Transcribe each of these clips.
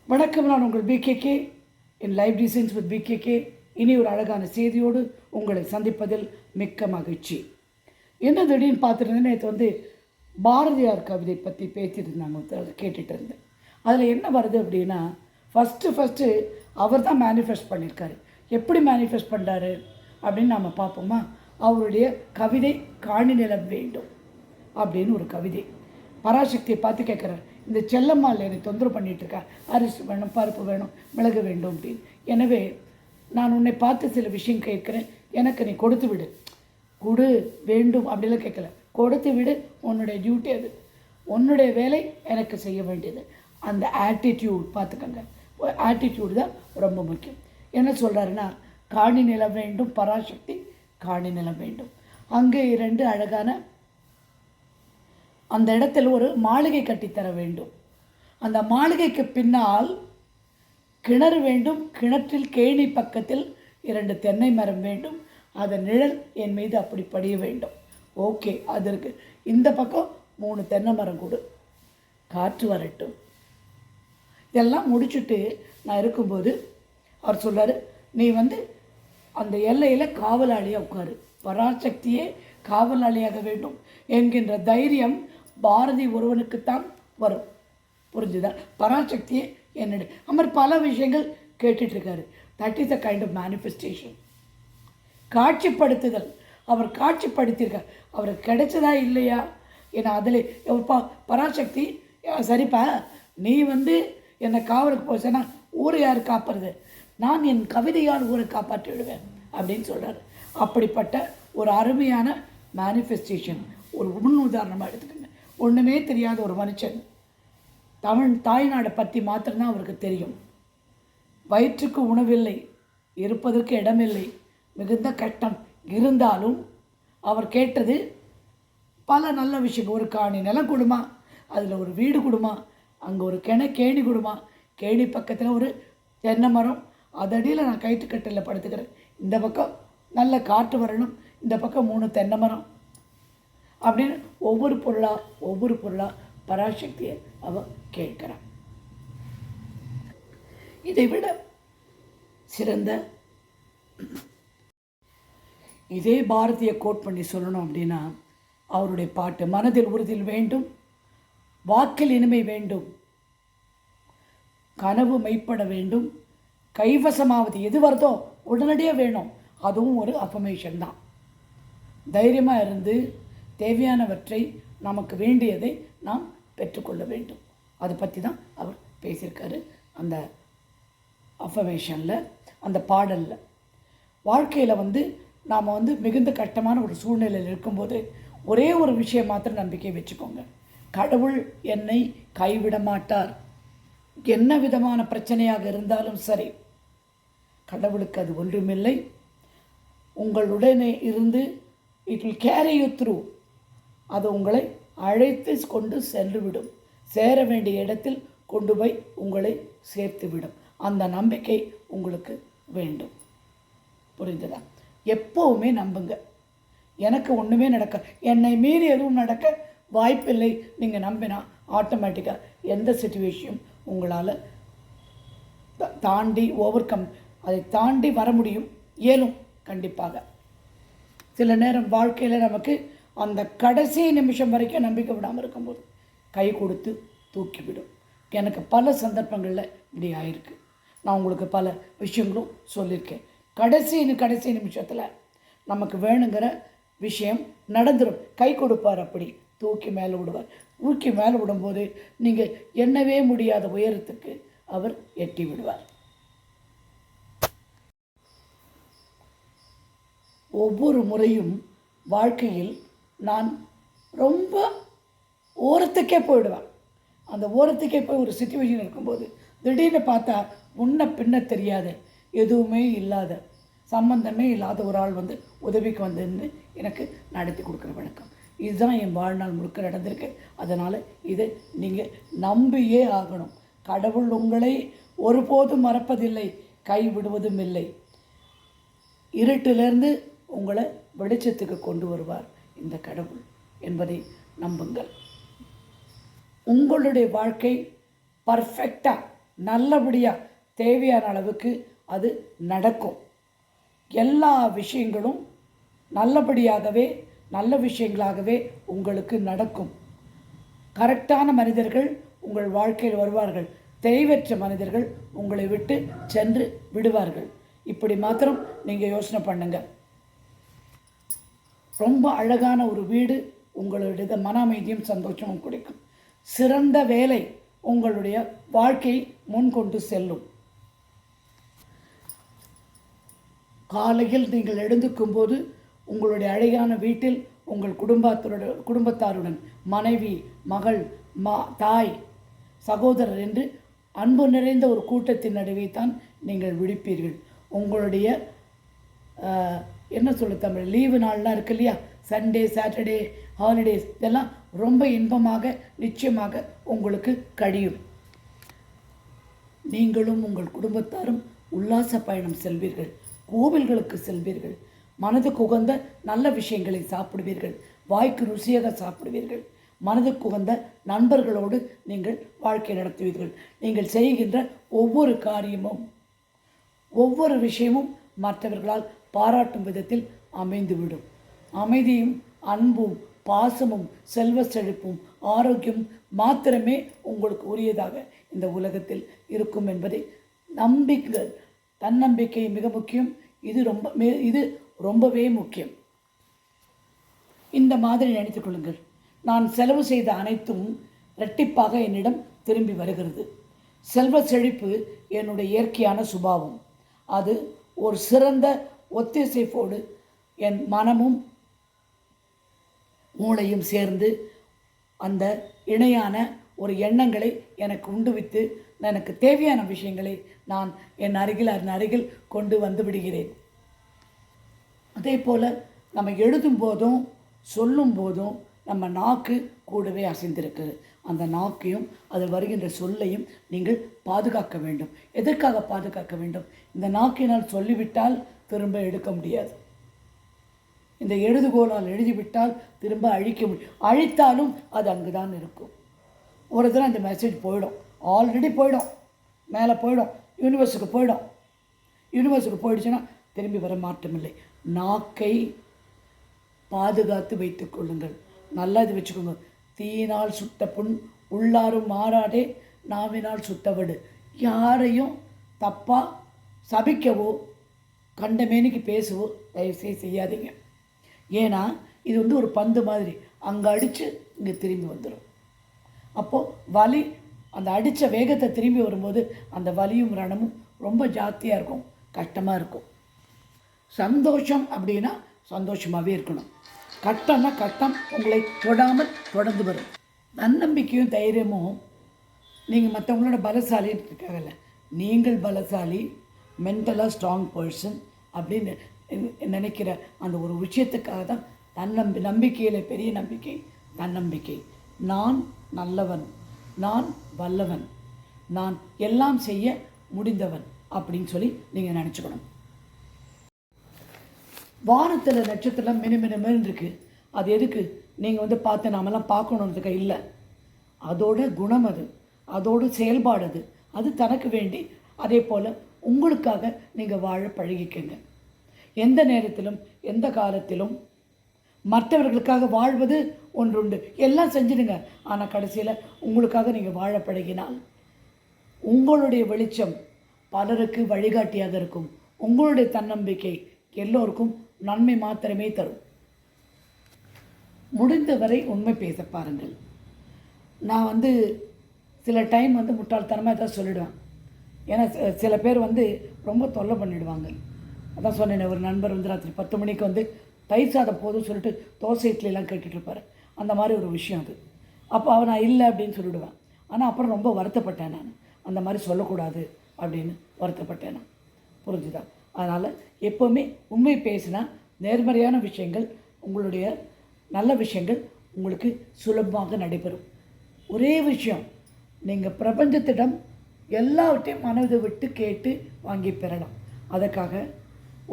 வணக்கம், நான் உங்கள் PKK in live designs with PKK. இனி ஒரு அழகான செய்தியோடு உங்களை சந்திப்பதில் மிக்க மகிழ்ச்சி. என்ன திடீர்னு பார்த்துட்டு நேற்று பாரதியார் கவிதை பற்றி பேசிட்டு இருந்தாங்க, கேட்டுட்டு இருந்தேன். அதில் என்ன வருது அப்படின்னா, ஃபஸ்ட்டு அவர் தான் மேனிஃபெஸ்ட் பண்ணியிருக்காரு. எப்படி மேனிஃபெஸ்ட் பண்ணுறாரு அப்படின்னு நாம் பார்ப்போமா? அவருடைய கவிதை காணி நிலம் வேண்டும் அப்படின்னு ஒரு கவிதை. பராசக்தியை பார்த்து கேட்குறாரு, இந்த செல்லம்மாள் என்னை தொந்தரவு பண்ணிகிட்ருக்கா, அரிசி வேணும், பருப்பு வேணும், மிளகு வேண்டும் அப்படின்னு. எனவே நான் உன்னை பார்த்து சில விஷயம் கேட்குறேன், எனக்கு நீ கொடுத்து விடு. கொடு வேண்டும் அப்படிலாம் கேட்கல, கொடுத்து விடு, உன்னுடைய டியூட்டி அது, உன்னுடைய வேலை எனக்கு செய்ய வேண்டியது. அந்த ஆட்டிடியூட் பார்த்துக்கங்க, ஆட்டிடியூடு தான் ரொம்ப முக்கியம். என்ன சொல்கிறாருன்னா, காணி நிலம் வேண்டும், பராசக்தி காணி நிலம் வேண்டும். அங்கே 2 அழகான அந்த இடத்துல ஒரு மாளிகை கட்டித்தர வேண்டும். அந்த மாளிகைக்கு பின்னால் கிணறு வேண்டும், கிணற்றில் கேணி பக்கத்தில் 2 தென்னை மரம் வேண்டும், அதன் நிழல் என் மீது அப்படி படிய வேண்டும். ஓகே, அதற்கு இந்த பக்கம் 3 தென்னை மரம் கொடு, காற்று வரட்டும். இதெல்லாம் முடிச்சுட்டு நான் இருக்கும்போது அவர் சொல்கிறார், நீ அந்த எல்லையில் காவலாளியாக உட்காரு, பராசக்தியே காவலாளியாக வேண்டும் என்கின்ற தைரியம் பாரதி ஒருவனுக்குத்தான் வரும். புரிஞ்சுதா? பராசக்தியே என்னுடைய அவர் பல விஷயங்கள் கேட்டுட்ருக்காரு. That is the kind of manifestation. காட்சிப்படுத்துதல், அவர் காட்சிப்படுத்தியிருக்கார். அவருக்கு கிடைச்சதா இல்லையா? ஏன்னா அதில் பராசக்தி, சரிப்பா நீ என்னை காவலுக்கு போச்சேன்னா ஊரை யார் காப்பாடுறது? நான் என் கவிதையால் ஊரை காப்பாற்றி விடுவேன் அப்படின்னு சொல்கிறார். அப்படிப்பட்ட ஒரு அருமையான மேனிஃபெஸ்டேஷன். ஒரு முன் உதாரணமாக எடுத்துக்கோங்க. ஒன்றுமே தெரியாத ஒரு மனுஷன், தமிழ் தாய்நாடை பற்றி மாத்திரம்தான் அவருக்கு தெரியும். வயிற்றுக்கு உணவில்லை, இருப்பதற்கு இடமில்லை, மிகுந்த கஷ்டம் இருந்தாலும் அவர் கேட்டது பல நல்ல விஷயங்கள். ஒரு காணி நிலம் கொடுமா, அதில் ஒரு வீடு கொடுமா, அங்கே ஒரு கேணி கொடுமா, கேணி பக்கத்தில் ஒரு தென்னை மரம், அதடியில் நான் கயிற்றுக்கட்டில் படுத்துக்கிறேன், இந்த பக்கம் நல்ல காற்று வரணும், இந்த பக்கம் 3 தென்னை மரம் அப்படின்னு ஒவ்வொரு பொருளாக பராசக்தியை அவ கேட்கிறான். இதை விட சிறந்த இதே பாரதியை கோட் பண்ணி சொல்லணும் அப்படின்னா, அவருடைய பாட்டு, மனதில் உறுதியில் வேண்டும், வாக்கில் இனிமை வேண்டும், கனவு மெய்ப்பட வேண்டும், கைவசமாவது எது வருதோ உடனடியாக வேணும். அதுவும் ஒரு அஃபர்மேஷன் தான். தைரியமாக இருந்து தேவையானவற்றை, நமக்கு வேண்டியதை நாம் பெற்றுக்கொள்ள வேண்டும். அதை பற்றி தான் அவர் பேசியிருக்காரு அந்த அஃபர்மேஷனில், அந்த பாடலில். வாழ்க்கையில் நாம் மிகுந்த கஷ்டமான ஒரு சூழ்நிலையில் இருக்கும்போது ஒரே ஒரு விஷயம் மாத்திரம் நம்பிக்கை வச்சுக்கோங்க, கடவுள் என்னை கைவிட மாட்டார். என்ன விதமான பிரச்சனையாக இருந்தாலும் சரி, கடவுளுக்கு அது ஒன்றுமில்லை. உங்களுடனே இருந்து it will carry you through. அது உங்களை அழைத்து கொண்டு சென்றுவிடும், சேர வேண்டிய இடத்தில் கொண்டு போய் உங்களை சேர்த்துவிடும். அந்த நம்பிக்கை உங்களுக்கு வேண்டும். புரிந்ததா? எப்போவுமே நம்புங்க. எனக்கு ஒன்றுமே நடக்க, என்னை மீறி எதுவும் நடக்க வாய்ப்பில்லை. நீங்கள் நம்பினா ஆட்டோமேட்டிக்காக எந்த சிச்சுவேஷனும் உங்களால் தாண்டி அதை தாண்டி வர முடியும், இயலும். கண்டிப்பாக சில நேரம் வாழ்க்கையில் நமக்கு அந்த கடைசி நிமிஷம் வரைக்கும் நம்பிக்கை விடாமல் இருக்கும்போது கை கொடுத்து தூக்கிவிடும். எனக்கு பல சந்தர்ப்பங்களில் இப்படி ஆயிருக்கு. நான் உங்களுக்கு பல விஷயங்களும் சொல்லியிருக்கேன். கடைசி நிமிஷத்தில் நமக்கு வேணுங்கிற விஷயம் நடந்துடும். கை கொடுப்பார், அப்படி தூக்கி மேலே விடுவார். தூக்கி மேலே விடும்போது நீங்கள் எண்ணவே முடியாத உயரத்துக்கு அவர் எட்டி விடுவார். ஒவ்வொரு முறையும் வாழ்க்கையில் நான் ரொம்ப ஓரத்துக்கே போயிடுவேன். அந்த ஓரத்துக்கே போய் ஒரு சிச்சுவேஷன் இருக்கும்போது திடீர்னு பார்த்தா முன்ன பின்ன தெரியாத, எதுவுமே இல்லாத, சம்பந்தமே இல்லாத ஒரு ஆள் உதவிக்கு நின்று எனக்கு நடத்தி கொடுக்குற வழக்கம். இதுதான் என் வாழ்நாள் முழுக்க நடந்திருக்கு. அதனால் இதை நீங்கள் நம்பியே ஆகணும். கடவுள் உங்களை ஒருபோதும் மறப்பதில்லை, கைவிடுவதும் இல்லை. இருட்டிலிருந்து உங்களை வெளிச்சத்துக்கு கொண்டு வருவார் இந்த கடவுள் என்பதை நம்புங்கள். உங்களுடைய வாழ்க்கை பர்ஃபெக்டாக நல்லபடியாக தேவையான அளவுக்கு அது நடக்கும். எல்லா விஷயங்களும் நல்லபடியாகவே நல்ல விஷயங்களாகவே உங்களுக்கு நடக்கும். கரெக்டான மனிதர்கள் உங்கள் வாழ்க்கையில் வருவார்கள். தெளிவற்ற மனிதர்கள் உங்களை விட்டு சென்று விடுவார்கள். இப்படி மாத்திரம் நீங்கள் யோசனை பண்ணுங்கள். ரொம்ப அழகான ஒரு வீடு உங்களுடைய மன அமைதியும் சந்தோஷமும் கொடுக்கும். சிறந்த வேலை உங்களுடைய வாழ்க்கையை முன்கொண்டு செல்லும். காலையில் நீங்கள் எழுந்துக்கும் போது உங்களுடைய அழகான வீட்டில் உங்கள் குடும்பத்தாருடன் மனைவி, மகள், தாய், சகோதரர் என்று அன்பு நிறைந்த ஒரு கூட்டத்தின் நடுவே தான் நீங்கள் விழிப்பீர்கள். உங்களுடைய என்ன சொல்ல தமிழ் லீவு நாள்லாம் இருக்கு இல்லையா, சண்டே, சாட்டர்டே, ஹாலிடேஸ், இதெல்லாம் ரொம்ப இன்பமாக நிச்சயமாக உங்களுக்கு கழியும். நீங்களும் உங்கள் குடும்பத்தாரும் உல்லாச பயணம் செல்வீர்கள். கோவில்களுக்கு செல்வீர்கள். மனதுக்கு உகந்த நல்ல விஷயங்களை சாப்பிடுவீர்கள். வாய்க்கு ருசியாக சாப்பிடுவீர்கள். மனதுக்கு உகந்த நண்பர்களோடு நீங்கள் வாழ்க்கை நடத்துவீர்கள். நீங்கள் செய்கின்ற ஒவ்வொரு காரியமும் ஒவ்வொரு விஷயமும் மற்றவர்களால் பாராட்டும் விதத்தில் அமைந்துவிடும். அமைதியும் அன்பும் பாசமும் செல்வ செழிப்பும் ஆரோக்கியம் மாத்திரமே உங்களுக்கு உரியதாக இந்த உலகத்தில் இருக்கும் என்பதை நம்பிக்கை, தன்னம்பிக்கை மிக முக்கியம். இது ரொம்பவே முக்கியம். இந்த மாதிரி நினைத்துக் கொள்ளுங்கள். நான் செலவு செய்த அனைத்தும் இரட்டிப்பாக என்னிடம் திரும்பி வருகிறது. செல்வ செழிப்பு என்னுடைய இயற்கையான சுபாவம். அது ஒரு சிறந்த ஒத்திசைப்போடு என் மனமும் மூளையும் சேர்ந்து அந்த இணையான ஒரு எண்ணங்களை எனக்கு உண்டுவித்து எனக்கு தேவையான விஷயங்களை நான் என் அருகில் கொண்டு வந்து விடுகிறேன். அதே போல் நம்ம எழுதும் போதும் சொல்லும் போதும் நம்ம நாக்கு கூடவே அசைந்திருக்கு. அந்த நாக்கையும் அதில் வருகின்ற சொல்லையும் நீங்கள் பாதுகாக்க வேண்டும். எதற்காக பாதுகாக்க வேண்டும்? இந்த நாக்கினால் சொல்லிவிட்டால் திரும்ப எடுக்க முடியாது. இந்த எழுதுகோளால் எழுதிவிட்டால் திரும்ப அழிக்க முடியும். அழித்தாலும் அது அங்கு தான் இருக்கும். ஒரு தடவை அந்த மெசேஜ் போயிடும், ஆல்ரெடி போயிடும், மேலே போயிடும், யூனிவர்ஸுக்கு போயிடும். யூனிவர்ஸுக்கு போயிடுச்சுன்னா திரும்பி வர மாற்றமில்லை. நாக்கை பாதுகாத்து வைத்து கொள்ளுங்கள். நல்லா இது வச்சுக்கோங்க. தீயினால் சுட்ட புண் உள்ளாரும் மாறாடே நாவினால் சுட்டவடு. யாரையும் தப்பாக சபிக்கவோ கண்டமேனிக்கு பேசவோ தயவுசெய்து செய்யாதீங்க. ஏன்னா இது ஒரு பந்து மாதிரி, அங்கே அடித்து இங்கே திரும்பி வந்துடும். அப்போது வலி, அந்த அடித்த வேகத்தை திரும்பி வரும்போது அந்த வலியும் ரணமும் ரொம்ப ஜாஸ்தியாக இருக்கும், கஷ்டமாக இருக்கும். சந்தோஷம் அப்படின்னா சந்தோஷமாகவே இருக்கணும். கட்டம்னா கட்டம் உங்களை தொடாமல் தொடர்ந்து வரும். தன்னம்பிக்கையும் தைரியமும் நீங்கள் மற்றவங்களோட பலசாலின்னு இருக்காங்கல்ல, நீங்கள் பலசாலி, மென்டலாக ஸ்ட்ராங் பர்சன் அப்படின்னு நினைக்கிற அந்த ஒரு விஷயத்துக்காக தான் நம்பிக்கையில் பெரிய நம்பிக்கை தன்னம்பிக்கை. நான் நல்லவன், நான் வல்லவன், நான் எல்லாம் செய்ய முடிந்தவன் அப்படின்னு சொல்லி நீங்கள் நினச்சிக்கணும். வானத்தில் நட்சத்திரம் மினுமினுமின்னு இருக்குது. அது எதுக்கு? நீங்கள் பார்த்து நாமெல்லாம் பார்க்கணுன்றதுக்கு இல்லை. அதோட குணம் அது, அதோட செயல்பாடு அது. அது தனக்கு வேண்டி அதே போல் உங்களுக்காக நீங்கள் வாழ பழகிக்கங்க. எந்த நேரத்திலும் எந்த காலத்திலும் மற்றவர்களுக்காக வாழ்வது ஒன்றுண்டு. எல்லாம் செஞ்சிடுங்க, ஆனால் கடைசியில் உங்களுக்காக நீங்கள் வாழ பழகினால் உங்களுடைய வெளிச்சம் பலருக்கு வழிகாட்டியாக இருக்கும். உங்களுடைய தன்னம்பிக்கை எல்லோருக்கும் நன்மை மாத்திரமே தரும். முடிந்தவரை உண்மை பேச பாருங்கள். நான் சில டைம் முட்டாள்தனமாக எதாவது சொல்லிடுவேன். ஏன்னா சில பேர் ரொம்ப தொல்லை பண்ணிவிடுவாங்க. அதான் சொன்னேன், ஒரு நண்பர் ராத்திரி 10 மணிக்கு தயிர் சாதம் போதும் சொல்லிட்டு தோசை இட்லிலாம் கேட்டுட்ருப்பார். அந்த மாதிரி ஒரு விஷயம் அது. அப்போ நான் இல்லை அப்படின்னு சொல்லிவிடுவேன். ஆனால் அப்புறம் ரொம்ப வருத்தப்பட்டேன். நான் அந்த மாதிரி சொல்லக்கூடாது அப்படின்னு வருத்தப்பட்டேன். நான் புரிஞ்சுதான். அதனால் எப்போவுமே உண்மை பேசினா நேர்மறையான விஷயங்கள், உங்களுடைய நல்ல விஷயங்கள் உங்களுக்கு சுலபமாக நடைபெறும். ஒரே விஷயம், நீங்கள் பிரபஞ்சத்திடம் எல்லாவற்றையும் மனதை விட்டு கேட்டு வாங்கி பெறலாம். அதற்காக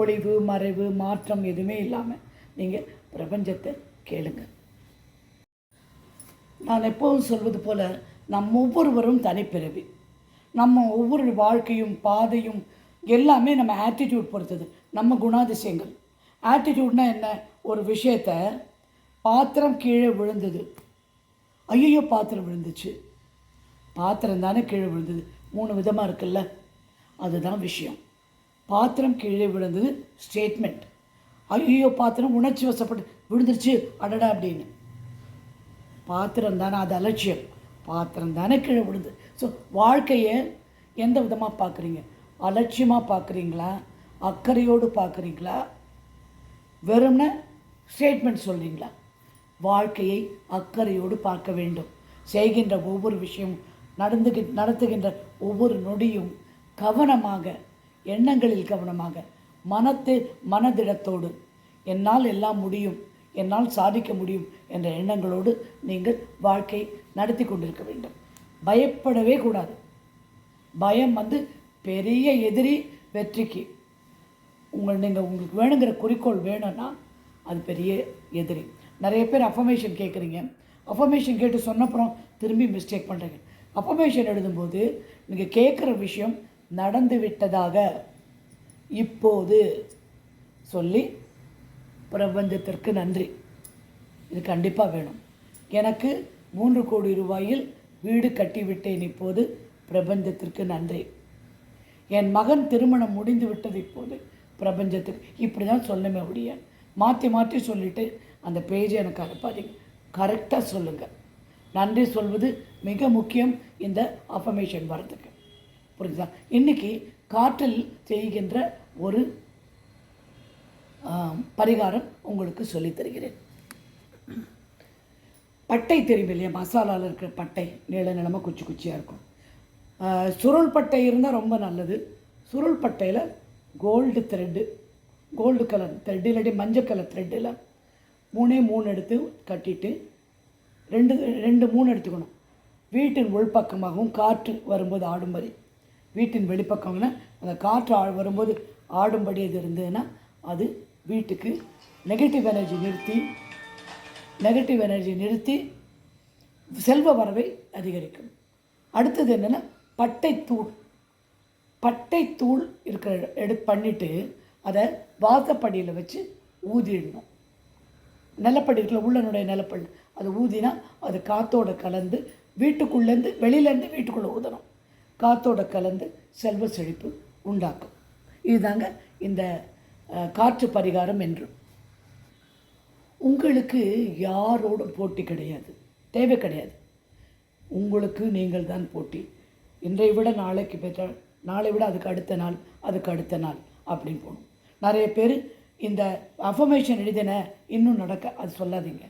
ஒளிவு மறைவு மாற்றம் எதுவுமே இல்லாமல் நீங்கள் பிரபஞ்சத்தை கேளுங்க. நான் எப்போதும் சொல்வது போல் நம் ஒவ்வொருவரும் தனிப்பிறவி. நம்ம ஒவ்வொரு வாழ்க்கையும் பாதையும் எல்லாமே நம்ம ஆட்டிடியூட் பொறுத்தது, நம்ம குணாதிசயங்கள். ஆட்டிடியூட்னால் என்ன? ஒரு விஷயத்த பாத்திரம் கீழே விழுந்தது, ஐயோ பாத்திரம் விழுந்துச்சு, பாத்திரம் தானே கீழே விழுந்தது, 3 விதமாக இருக்குல்ல, அதுதான் விஷயம். பாத்திரம் கீழே விழுந்தது ஸ்டேட்மெண்ட். ஐயோ பாத்திரம் உணர்ச்சி வசப்பட்டு விழுந்துருச்சு அடடா அப்படின்னு. பாத்திரம் தானே, அது அலட்சியம். பாத்திரம் தானே கீழே விழுந்து. ஸோ வாழ்க்கையை எந்த விதமாக பார்க்குறீங்க? அலட்சியமாக பார்க்குறீங்களா, அக்கறையோடு பார்க்குறீங்களா, வெறும்ன ஸ்டேட்மெண்ட் சொல்கிறீங்களா? வாழ்க்கையை அக்கறையோடு பார்க்க வேண்டும். செய்கின்ற ஒவ்வொரு விஷயமும், நடத்துகின்ற ஒவ்வொரு நொடியும் கவனமாக, எண்ணங்களில் கவனமாக, மனதிடத்தோடு என்னால் எல்லாம் முடியும், என்னால் சாதிக்க முடியும் என்ற எண்ணங்களோடு நீங்கள் வாழ்க்கை நடத்தி கொண்டிருக்க வேண்டும். பயப்படவே கூடாது. பயம் பெரிய எதிரி வெற்றிக்கு. உங்களுக்கு வேணுங்கிற குறிக்கோள் வேணும்னா அது பெரிய எதிரி. நிறைய பேர் அஃபர்மேஷன் கேட்குறீங்க, அஃபர்மேஷன் கேட்டு சொன்னப்புறம் திரும்பி மிஸ்டேக் பண்ணுறீங்க. அஃபர்மேஷன் எழுதும்போது நீங்கள் கேட்குற விஷயம் நடந்து விட்டதாக இப்போது சொல்லி பிரபஞ்சத்திற்கு நன்றி, இது கண்டிப்பாக வேணும். எனக்கு 3 கோடி ரூபாயில் வீடு கட்டிவிட்டேன் இப்போது, பிரபஞ்சத்திற்கு நன்றி. என் மகன் திருமணம் முடிந்து விட்டது இப்போது, பிரபஞ்சத்துக்கு. இப்படி தான் சொல்லணுமே ஒழிய மாற்றி மாற்றி சொல்லிவிட்டு அந்த பேஜை எனக்கு அனுப்பாதீங்க. கரெக்டாக சொல்லுங்கள். நன்றி சொல்வது மிக முக்கியம் இந்த அஃபர்மேஷன் வரதுக்கு. புரியுதா? இன்றைக்கி காற்றில் செய்கின்ற ஒரு பரிகாரம் உங்களுக்கு சொல்லித் தருகிறேன். பட்டை தெரியும் இல்லையா? மசாலாவில் இருக்கிற பட்டை நீளமாக குச்சி குச்சியாக இருக்கும். சுருள் பட்டை இருந்தால் ரொம்ப நல்லது. சுருள் பட்டையில் gold thread, gold colour thread இல்லாட்டி மஞ்சள் கலர் த்ரெட்டில் 3 எடுத்து கட்டிட்டு 2-3 எடுத்துக்கணும். வீட்டின் உள்பக்கமாகவும் காற்று வரும்போது ஆடும்படி, வீட்டின் வெளிப்பக்கம்னா அந்த காற்று வரும்போது ஆடும்படி இது இருந்ததுன்னா அது வீட்டுக்கு நெகட்டிவ் எனர்ஜி நிறுத்தி செல்வ வரவை அதிகரிக்கும். அடுத்தது என்னென்னா பட்டைத்தூள் இருக்கிற பண்ணிவிட்டு அதை வாசப்படியில் வச்சு ஊதிடணும். நிலப்படி இருக்கிற உள்ளனுடைய நிலப்படி அது ஊதினா அது காற்றோட கலந்து வீட்டுக்குள்ளேருந்து வெளியிலேருந்து வீட்டுக்குள்ளே ஊதணும். காற்றோட கலந்து செல்வ செழிப்பு உண்டாக்கும். இதுதாங்க இந்த காற்று பரிகாரம் என்று. உங்களுக்கு யாரோடும் போட்டி கிடையாது, தேவை கிடையாது. உங்களுக்கு நீங்கள் தான் போட்டி. இன்றை விட நாளைக்கு பெற்ற, நாளை விட அதுக்கு அடுத்த நாள் அப்படின்னு போகணும். நிறைய பேர் இந்த அஃபர்மேஷன் எழுதின இன்னும் நடக்க, அது சொல்லாதீங்க.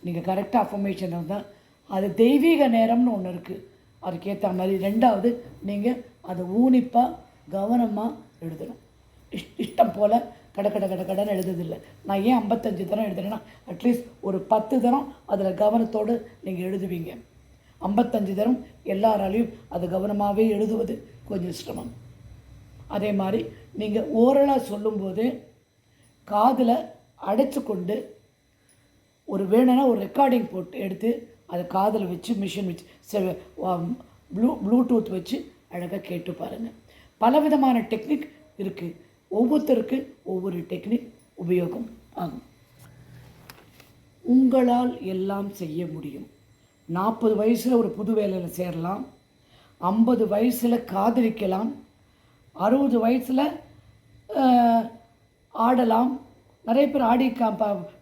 நீங்கள் கரெக்டாக அஃபர்மேஷன் இருந்தால் அது தெய்வீக நேரம்னு ஒன்று இருக்குது, அதுக்கேற்ற மாதிரி. 2வது நீங்கள் அதை ஊனிப்பாக கவனமாக எழுதணும். இஷ்டம் போல் கடன் எழுதுதில்லை. நான் ஏன் 55 தரம் எழுதுறேன்னா, அட்லீஸ்ட் ஒரு 10 தரம் அதில் கவனத்தோடு நீங்கள் எழுதுவீங்க. 55 தரம் எல்லாராலையும் அது கவனமாகவே எழுதுவது கொஞ்சம் சிரமம். அதே மாதிரி நீங்கள் ஓரலாக சொல்லும்போது காதில் அடைச்சி கொண்டு ஒரு வேணும்னா ஒரு ரெக்கார்டிங் போட்டு எடுத்து அதை காதில் வச்சு மிஷின் வச்சு ப்ளூடூத் வச்சு அழகாக கேட்டு பாருங்கள். பலவிதமான டெக்னிக் இருக்குது. ஒவ்வொருத்தருக்கு ஒவ்வொரு டெக்னிக் உபயோகம் ஆகும். உங்களால் எல்லாம் செய்ய முடியும். 40 வயசில் ஒரு புது வேலையில் சேரலாம், 50 வயசில் காதலிக்கலாம், 60 வயசில் ஆடலாம். நிறைய பேர் ஆடி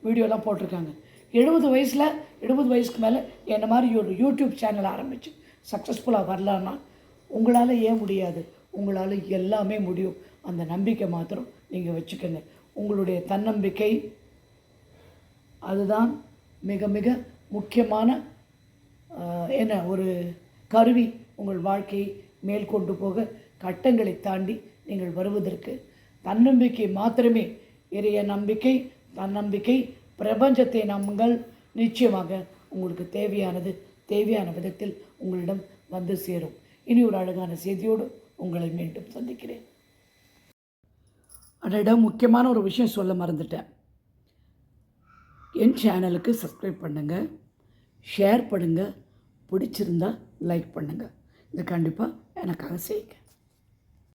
வீடியோலாம் போட்டிருக்காங்க. 70 வயசுக்கு மேலே என்ன மாதிரி ஒரு யூடியூப் சேனல் ஆரம்பித்து சக்ஸஸ்ஃபுல்லாக வரலான்னா உங்களால் ஏன் முடியாது? உங்களால் எல்லாமே முடியும். அந்த நம்பிக்கை மாத்திரம் நீங்கள் வச்சுக்கோங்க. உங்களுடைய தன்னம்பிக்கை அதுதான் மிக மிக முக்கியமான ஒரு கருவி உங்கள் வாழ்க்கையை மேற்கொண்டு போக, கட்டங்களை தாண்டி நீங்கள் வருவதற்கு. தன்னம்பிக்கை மாத்திரமே, இறைய நம்பிக்கை, தன்னம்பிக்கை, பிரபஞ்சத்தை நம்புங்கள். நிச்சயமாக உங்களுக்கு தேவையான விதத்தில் உங்களிடம் வந்து சேரும். இனி ஒரு அழகான செய்தியோடு உங்களை மீண்டும் சந்திக்கிறேன். அதோட முக்கியமான ஒரு விஷயம் சொல்ல மறந்துட்டேன். என் சேனலுக்கு சப்ஸ்கிரைப் பண்ணுங்கள், ஷேர் பண்ணுங்கள், பிடிச்சிருந்தால் லைக் பண்ணுங்கள். இது கண்டிப்பாக எனக்காக செய்யுங்க.